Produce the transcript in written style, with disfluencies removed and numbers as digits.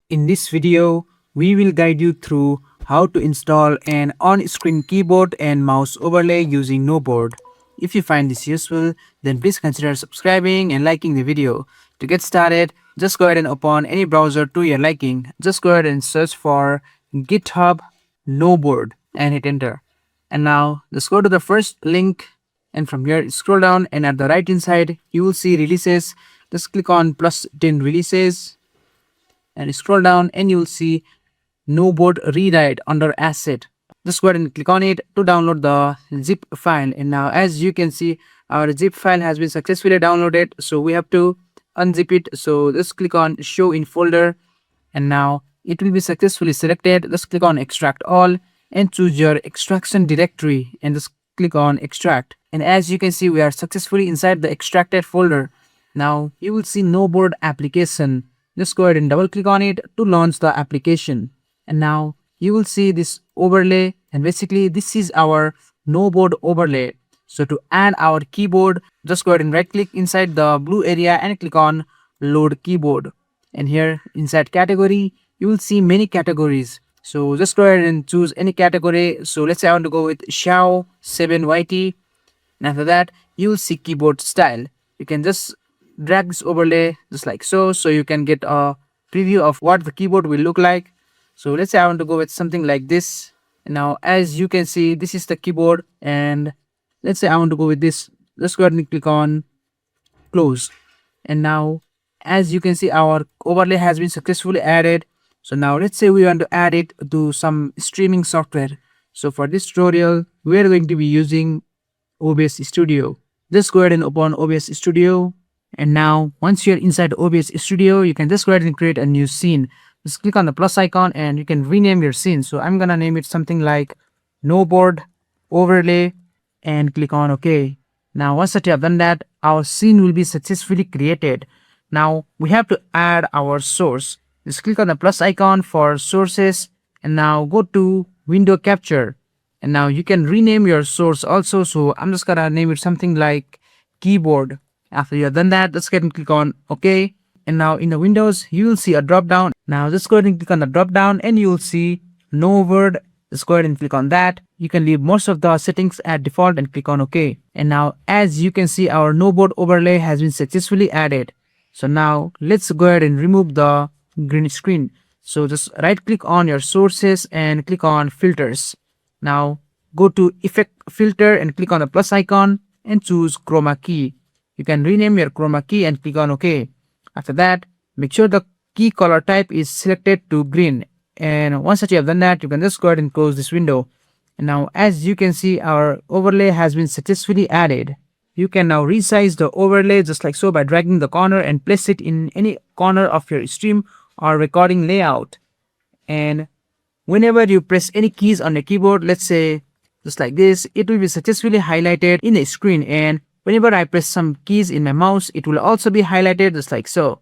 In this video, we will guide you through how to install an on-screen keyboard and mouse overlay using NohBoard. If you find this useful, then please consider subscribing and liking the video. To get started, just go ahead and open any browser to your liking. Just go ahead and search for GitHub NohBoard and hit enter. And now just go to the first link, and from here scroll down, and at the right hand side you will see releases. Just click on plus 10 releases and scroll down, and you will see NohBoard rewrite under asset. Just go ahead and click on it to download the zip file. And now as you can see, our zip file has been successfully downloaded, so we have to unzip it. So just click on show in folder, and now it will be successfully selected. Just click on extract all and choose your extraction directory and just click on extract. And as you can see, we are successfully inside the extracted folder. Now you will see NohBoard application. Just go ahead and double click on it to launch the application. And now you will see this overlay, and basically this is our NohBoard overlay. So to add our keyboard, just go ahead and right click inside the blue area and click on load keyboard. And here inside category, you will see many categories. So just go ahead and choose any category. So let's say I want to go with Xiao 7YT. And after that, you will see keyboard style. You can just drag this overlay just like so you can get a preview of what the keyboard will look like. So let's say I want to go with something like this. And now as you can see, this is the keyboard, and let's say I want to go with this. Just go ahead and click on close. And now as you can see, our overlay has been successfully added. So now let's say we want to add it to some streaming software. So for this tutorial, we are going to be using OBS Studio. Just go ahead and open OBS Studio. And now once you're inside OBS Studio, you can just go ahead and create a new scene. Just click on the plus icon and you can rename your scene. So I'm gonna name it something like NohBoard overlay and click on OK. Now once that you have done that, our scene will be successfully created. Now we have to add our source. Just click on the plus icon for sources, and now go to window capture. And now you can rename your source also. So I'm just gonna name it something like keyboard. After you have done that, just go ahead and click on OK. And now in the windows, you will see a drop down. Now just go ahead and click on the drop down, and you will see NohBoard. Just go ahead and click on that. You can leave most of the settings at default and click on OK. And now as you can see, our NohBoard overlay has been successfully added. So now let's go ahead and remove the green screen. So just right click on your sources and click on filters. Now go to effect filter and click on the plus icon and choose chroma key. You can rename your chroma key and click on OK. After that, make sure the key color type is selected to green. And once that you have done that, you can just go ahead and close this window. And now as you can see, our overlay has been successfully added. You can now resize the overlay just like so by dragging the corner and place it in any corner of your stream or recording layout. And whenever you press any keys on the keyboard, let's say just like this, it will be successfully highlighted in the screen. And whenever I press some keys in my mouse, it will also be highlighted just like so.